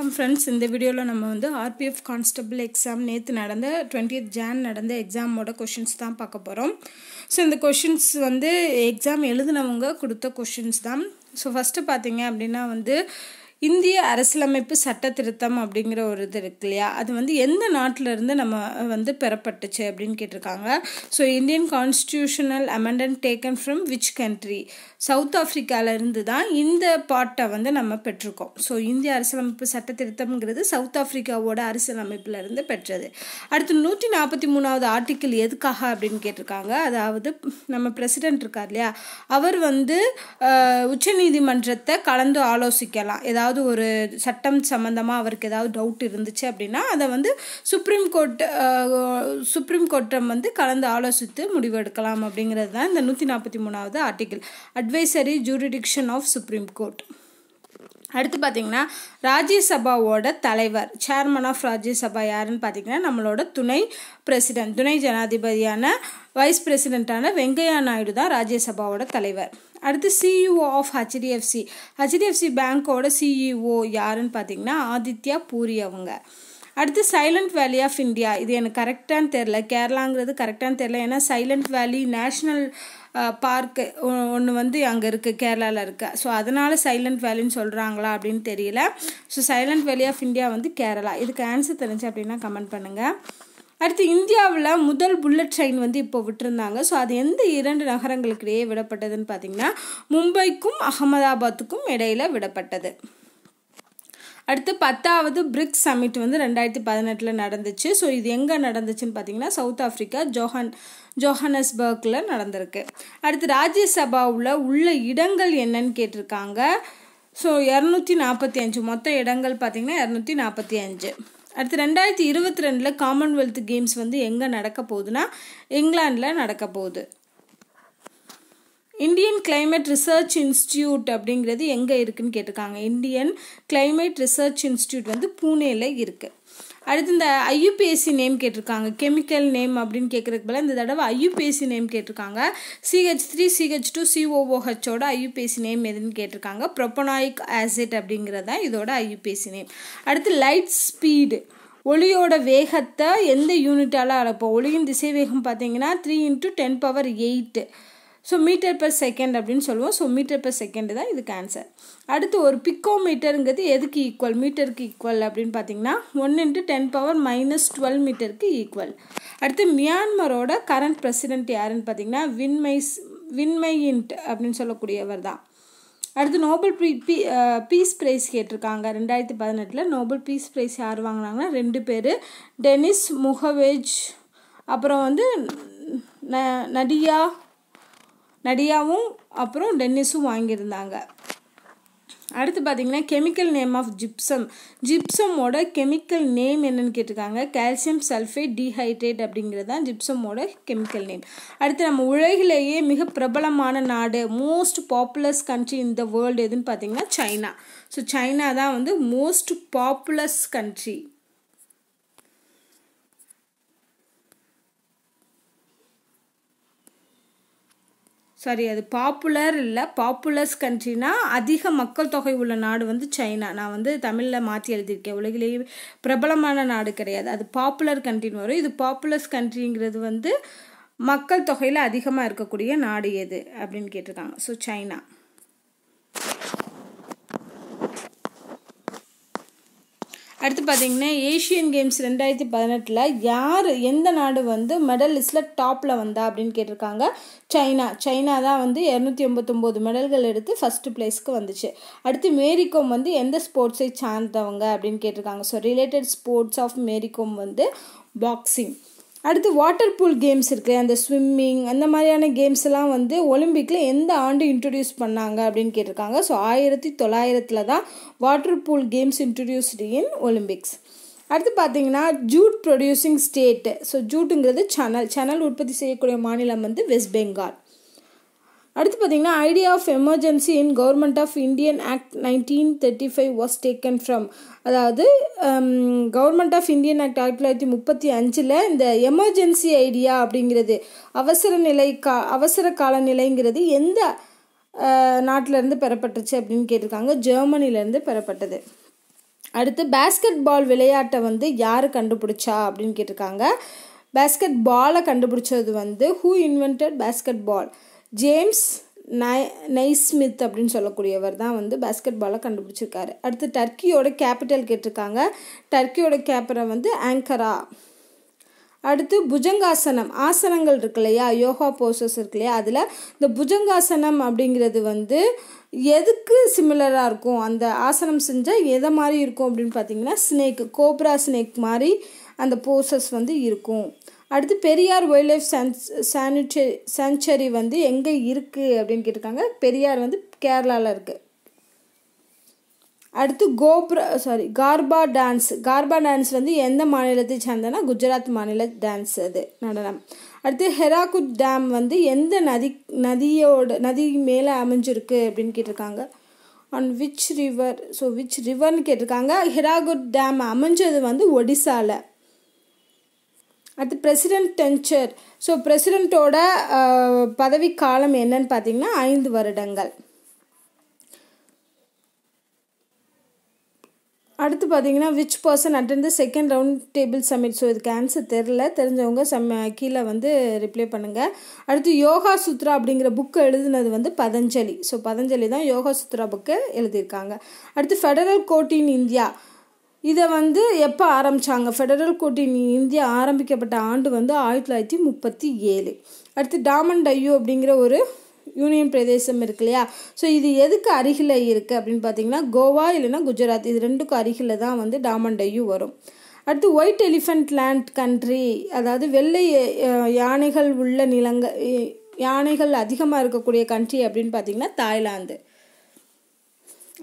வணக்கம் ஃப்ரெண்ட்ஸ். இந்த வீடியோவில் நம்ம வந்து ஆர்பிஎஃப் கான்ஸ்டபிள் எக்ஸாம் நேற்று நடந்த 20th Jan நடந்த எக்ஸாமோட கொஷின்ஸ் தான் பார்க்க போகிறோம். ஸோ இந்த கொஷின்ஸ் வந்து எக்ஸாம் எழுதினவங்க கொடுத்த கொஷின்ஸ் தான். ஸோ ஃபஸ்ட்டு பார்த்தீங்க அப்படின்னா வந்து இந்திய அரசியலமைப்பு சட்ட திருத்தம் அப்படிங்கிற ஒரு இது இருக்கு இல்லையா, அது வந்து எந்த நாட்டிலேருந்து நம்ம வந்து பெறப்பட்டுச்சு அப்படின்னு கேட்டிருக்காங்க. So Indian constitutional amendment taken from which country, south ஆஃப்ரிக்காவிலேருந்து தான் இந்த பாட்டை வந்து நம்ம பெற்றிருக்கோம். ஸோ இந்திய அரசியலமைப்பு சட்ட திருத்தம்ங்கிறது சவுத் ஆஃப்ரிக்காவோட அரசியலமைப்பிலேருந்து பெற்றது. அடுத்து 143வது ஆர்டிக்கிள் எதுக்காக அப்படின்னு கேட்டிருக்காங்க. அதாவது நம்ம பிரசிடென்ட் இருக்கார் இல்லையா, அவர் வந்து உச்சநீதிமன்றத்தை கலந்து ஆலோசிக்கலாம். ஏதாவது ஒரு சட்டம் சம்மந்தமாக அவருக்கு ஏதாவது டவுட் இருந்துச்சு அப்படின்னா அதை வந்து சுப்ரீம் கோர்ட்டை வந்து கலந்து ஆலோசித்து முடிவெடுக்கலாம் அப்படிங்கிறது தான் இந்த 143வது article, advisory jurisdiction of supreme court. அடுத்து பார்த்திங்கன்னா ராஜ்யசபாவோட தலைவர், சேர்மன் ஆஃப் ராஜ்யசபா யாருன்னு பார்த்திங்கன்னா நம்மளோட துணை ஜனாதிபதியான வைஸ் பிரசிடெண்ட்டான வெங்கையா நாயுடு தான் ராஜ்யசபாவோட தலைவர். அடுத்து சிஇஓ ஆஃப் ஹெச்டிஎஃப்சி பேங்க்கோட சிஇஓ யாருன்னு பார்த்திங்கன்னா ஆதித்யா பூரி அவங்க. அடுத்து சைலண்ட் வேலி ஆஃப் இந்தியா, இது எனக்கு கரெக்டானு தெரில, கேரளாங்கிறது கரெக்டானு தெரில, ஏன்னா சைலண்ட் வேலி நேஷ்னல் பார்க்கு ஒன்று வந்து அங்கே இருக்குது, கேரளாவில் இருக்குது. ஸோ அதனால் சைலண்ட் வேலின்னு சொல்கிறாங்களா அப்படின்னு தெரியல. So silent valley of India வந்து கேரளா. இதுக்கு ஆன்சர் தெரிஞ்சு அப்படின்னா கமெண்ட் பண்ணுங்கள். அடுத்து இந்தியாவில் முதல் புல்லட் ட்ரெயின் வந்து இப்போ விட்டுருந்தாங்க. ஸோ அது எந்த 2 நகரங்களுக்கு இடையே விடப்பட்டதுன்னு பார்த்தீங்கன்னா மும்பைக்கும் அகமதாபாத்துக்கும் இடையில் விடப்பட்டது. அடுத்து 10வது பிரிக்ஸ் சமிட் வந்து 2018 நடந்துச்சு. ஸோ இது எங்கே நடந்துச்சுன்னு பார்த்தீங்கன்னா சவுத் ஆஃப்ரிக்கா ஜோஹானஸ்பர்கில் நடந்திருக்கு. அடுத்து ராஜ்யசபாவில் உள்ள இடங்கள் என்னன்னு கேட்டிருக்காங்க. ஸோ 245 மொத்த இடங்கள் பார்த்தீங்கன்னா 245. அடுத்து 2022 காமன்வெல்த் கேம்ஸ் வந்து எங்கே நடக்க போகுதுன்னா இங்கிலாண்டில் நடக்க போகுது. இந்தியன் கிளைமேட் ரிசர்ச் இன்ஸ்டியூட் அப்படிங்கிறது எங்கே இருக்குதுன்னு கேட்டிருக்காங்க. இந்தியன் கிளைமேட் ரிசர்ச் இன்ஸ்டியூட் வந்து பூனேயில் இருக்குது. அடுத்து இந்த ஐயுபிஎஸ்சி நேம் கேட்டிருக்காங்க. கெமிக்கல் நேம் அப்படின்னு கேட்குறதுக்கு பதிலாக இந்த தடவை ஐயுபிஎஸ்சி நேம் கேட்டிருக்காங்க. CH3 CH2 COOHோட ஐயுபிஎஸ்சி நேம் எதுன்னு கேட்டிருக்காங்க. ப்ரோபனாயிக் ஆசிட் அப்படிங்கிறது தான் இதோட ஐயுபிஎஸ்சி நேம். அடுத்து லைட் ஸ்பீடு, ஒளியோட வேகத்தை எந்த யூனிட்டால் அளப்போம். ஒளியின் திசை வேகம் பார்த்தீங்கன்னா 3 × 10⁸. ஸோ மீட்டர் பெர் செகண்ட் அப்படின்னு சொல்லுவோம். ஸோ மீட்டர் பெர் செகண்ட் தான் இதுக்கு ஆன்சர். அடுத்து ஒரு பிக்கோமீட்டருங்கிறது எதுக்கு ஈக்குவல், மீட்டருக்கு ஈக்குவல் அப்படின்னு பார்த்தீங்கன்னா 1 × 10⁻−12 மீட்டருக்கு ஈக்குவல். அடுத்து மியான்மரோட கரண்ட் பிரசிடென்ட் யாருன்னு பார்த்தீங்கன்னா வின்மையின்ட் அப்படின்னு சொல்லக்கூடியவர் தான். அடுத்து நோபல் பீஸ் ப்ரைஸ் கேட்டிருக்காங்க. 2018 நோபல் பீஸ் ப்ரைஸ் யார் வாங்கினாங்கன்னா 2 பேர், டெனிஸ் முகவேஜ் அப்புறம் வந்து நடியாவும் அப்புறம் டென்னிஸும் வாங்கியிருந்தாங்க. அடுத்து பார்த்திங்கன்னா கெமிக்கல் நேம் ஆஃப் ஜிப்சமோட கெமிக்கல் நேம் என்னன்னு கேட்டிருக்காங்க. கால்சியம் சல்ஃபேட் டீஹைட்ரேட் அப்படிங்கிறது தான் ஜிப்சமோட கெமிக்கல் நேம். அடுத்து நம்ம உலகிலேயே மிக பிரபலமான நாடு, most populous country in the world எதுன்னு பார்த்திங்கன்னா சைனா. ஸோ சைனா தான் வந்து மோஸ்ட் பாப்புலஸ் கண்ட்ரி. சாரி, அது பாப்புலர் இல்லை, பாப்புலஸ் கண்ட்ரினா அதிக மக்கள் தொகை உள்ள நாடு வந்து சைனா. நான் வந்து தமிழில் மாற்றி எழுதியிருக்கேன். உலகிலேயே பிரபலமான நாடு கிடையாது, அது பாப்புலர் கண்ட்ரின்னு வரும். இது பாப்புலஸ் கண்ட்ரிங்கிறது வந்து மக்கள் தொகையில் அதிகமாக இருக்கக்கூடிய நாடு எது அப்படின்னு கேட்டிருக்காங்க. So China. அடுத்து பார்த்திங்கன்னா ஏஷியன் கேம்ஸ் 2018 எந்த நாடு வந்து மெடல் லிஸ்ட்டில் டாப்பில் வந்தா அப்படின்னு கேட்டிருக்காங்க. சைனா தான் வந்து 289 மெடல்கள் எடுத்து ஃபஸ்ட்டு பிளேஸ்க்கு வந்துச்சு. அடுத்து மேரிகோம் வந்து எந்த ஸ்போர்ட்ஸை சார்ந்தவங்க அப்படின்னு கேட்டிருக்காங்க. So related sports of Mary Kom வந்து பாக்ஸிங். அடுத்து வாட்டர் பூல் கேம்ஸ் இருக்குது, அந்த ஸ்விம்மிங் அந்த மாதிரியான கேம்ஸ் எல்லாம் வந்து ஒலிம்பிக்கில் எந்த ஆண்டு இன்ட்ரடியூஸ் பண்ணாங்க அப்படின்னு கேட்டிருக்காங்க. ஸோ 1900 தான் water pool games introduced in Olympics. அடுத்து பார்த்தீங்கன்னா ஜூட் ப்ரொடியூசிங் ஸ்டேட்டு. ஸோ ஜூட்டுங்கிறது சணல் உற்பத்தி செய்யக்கூடிய மாநிலம் வந்து வெஸ்ட் பெங்கால். அடுத்து பார்த்திங்கன்னா idea of emergency in government of Indian act 1935 was taken from, அதாவது கவர்மெண்ட் ஆஃப் இந்தியன் ஆக்ட் 1935 இந்த எமர்ஜென்சி ஐடியா அப்படிங்கிறது அவசர கால நிலைங்கிறது எந்த நாட்டிலேருந்து பெறப்பட்டுச்சு அப்படின்னு கேட்டிருக்காங்க. ஜெர்மனிலேருந்து பெறப்பட்டது. அடுத்து பேஸ்கெட் பால் விளையாட்டை வந்து யார் கண்டுபிடிச்சா அப்படின்னு கேட்டிருக்காங்க. பேஸ்கெட் பாலை கண்டுபிடிச்சது வந்து who invented basketball? James Naismith அப்படின்னு சொல்லக்கூடியவர் தான் வந்து பேஸ்கெட் பாலை கண்டுபிடிச்சிருக்காரு. அடுத்து டர்க்கியோட கேபிட்டல் கேட்டிருக்காங்க. டர்க்கியோட கேபிட்டல் வந்து ஆங்கரா. அடுத்து புஜங்காசனம், ஆசனங்கள் இருக்கு இல்லையா, யோகா போசஸ் இருக்கு இல்லையா, அதில் இந்த புஜங்காசனம் அப்படிங்கிறது வந்து எதுக்கு சிமிலராக இருக்கும்? அந்த ஆசனம் செஞ்சால் எதை மாதிரி இருக்கும் அப்படின்னு பார்த்தீங்கன்னா ஸ்னேக், கோப்ரா ஸ்னேக் மாதிரி அந்த போசஸ் வந்து இருக்கும். அடுத்து பெரியார் வைல்ட் லைஃப் சாங்சுரி வந்து எங்கே இருக்குது அப்படின்னு கேட்டிருக்காங்க. பெரியார் வந்து கேரளாவில் இருக்குது. அடுத்து கார்பா டான்ஸ். கார்பா டான்ஸ் வந்து எந்த மாநிலத்தை சார்ந்தனா குஜராத் மாநில டான்ஸ் அது நடனம். அடுத்து ஹெராகுட் டேம் வந்து எந்த நதி மேலே அமைஞ்சிருக்கு அப்படின்னு கேட்டிருக்காங்க. On which river? So which ரிவர்னு கேட்டிருக்காங்க. ஹெராகுட் டேம் அமைஞ்சது வந்து ஒடிசாவில். அடுத்து பிரசிடென்ட் டென்ச்சர். ஸோ பிரசிடெண்ட்டோட பதவி காலம் என்னன்னு பார்த்தீங்கன்னா 5 வருடங்கள். அடுத்து பார்த்தீங்கன்னா which person attend the second round table summit? So இதுக்கு ஆன்சர் தெரிஞ்சவங்க கீழே வந்து ரிப்ளை பண்ணுங்கள். அடுத்து யோகா சுத்ரா அப்படிங்கிற புக்கு எழுதுனது வந்து பதஞ்சலி. ஸோ பதஞ்சலி தான் யோகா சுத்ரா புக்கு எழுதியிருக்காங்க. அடுத்து ஃபெடரல் கோர்ட் இன் இந்தியா, இதை வந்து எப்போ ஆரம்பித்தாங்க? ஃபெடரல் கோர்ட் இன் இந்தியா ஆரம்பிக்கப்பட்ட ஆண்டு வந்து 1937. அடுத்து டாமன் டையூ அப்படிங்கிற ஒரு யூனியன் பிரதேசம் இருக்கு இல்லையா, ஸோ இது எதுக்கு அருகில் இருக்குது அப்படின்னு பார்த்தீங்கன்னா கோவா இல்லைன்னா குஜராத், இது ரெண்டுக்கும் அருகில் தான் வந்து டாமன் டையூ வரும். அடுத்து ஒயிட் எலிஃபண்ட் லேண்ட் கண்ட்ரி, அதாவது வெள்ளை யானைகள் உள்ள யானைகள் அதிகமாக இருக்கக்கூடிய கண்ட்ரி அப்படின்னு பார்த்தீங்கன்னா தாய்லாந்து.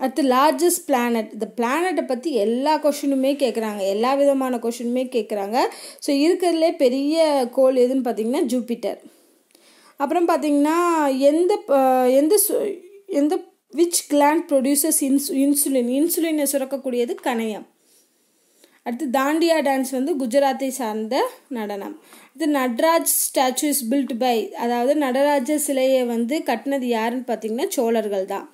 அடுத்து லார்ஜஸ்ட் பிளானட். இந்த பிளானட்டை பற்றி எல்லா கொஷினுமே கேட்குறாங்க, எல்லா விதமான கொஷினுமே கேட்குறாங்க. ஸோ இருக்கிறதுலே பெரிய கோள் எதுன்னு பார்த்தீங்கன்னா ஜூபிட்டர். அப்புறம் பார்த்தீங்கன்னா எந்த விச் கிளாண்ட் ப்ரொடியூசர்ஸ் இன்சுலினை சுரக்கக்கூடியது கணையம். அடுத்து தாண்டியா டான்ஸ் வந்து குஜராத்தை சார்ந்த நடனம். இது Nataraj statue is built by, அதாவது நடராஜ சிலையை வந்து கட்டினது யாருன்னு பார்த்தீங்கன்னா சோழர்கள் தான்.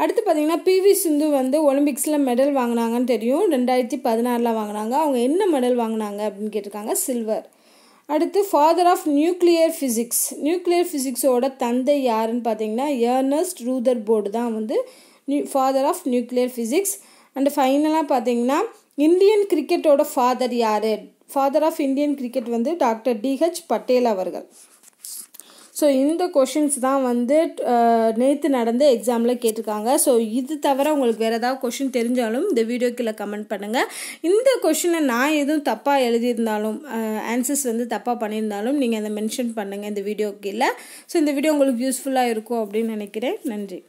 அடுத்து பார்த்தீங்கன்னா பிவி சிந்து வந்து ஒலிம்பிக்ஸில் மெடல் வாங்கினாங்கன்னு தெரியும், 2016 வாங்கினாங்க. அவங்க என்ன மெடல் வாங்கினாங்க அப்படின்னு கேட்டிருக்காங்க, சில்வர். அடுத்து father of nuclear physics. Nuclear ஃபிசிக்ஸோட தந்தை யாருன்னு பார்த்தீங்கன்னா எர்னஸ்ட் ரூதர்போர்டு தான் வந்து father of nuclear physics. And ஃபைனலாக பார்த்தீங்கன்னா இந்தியன் கிரிக்கெட்டோட ஃபாதர் யார்? ஃபாதர் ஆஃப் இந்தியன் கிரிக்கெட் வந்து டாக்டர் டிஹெச் பட்டேல் அவர்கள். ஸோ இந்த கொஷின்ஸ் தான் வந்து நேற்று நடந்த எக்ஸாமில் கேட்டிருக்காங்க. ஸோ இது தவிர உங்களுக்கு வேறு ஏதாவது கொஷின் தெரிஞ்சாலும் இந்த வீடியோக்குள்ளே கமெண்ட் பண்ணுங்கள். இந்த கொஷினை நான் எதுவும் தப்பாக எழுதியிருந்தாலும் ஆன்சர்ஸ் வந்து தப்பாக பண்ணியிருந்தாலும் நீங்கள் அதை மென்ஷன் பண்ணுங்கள் இந்த வீடியோக்கு இல்லை. ஸோ இந்த வீடியோ உங்களுக்கு யூஸ்ஃபுல்லாக இருக்கும் அப்படின்னு நினைக்கிறேன். நன்றி.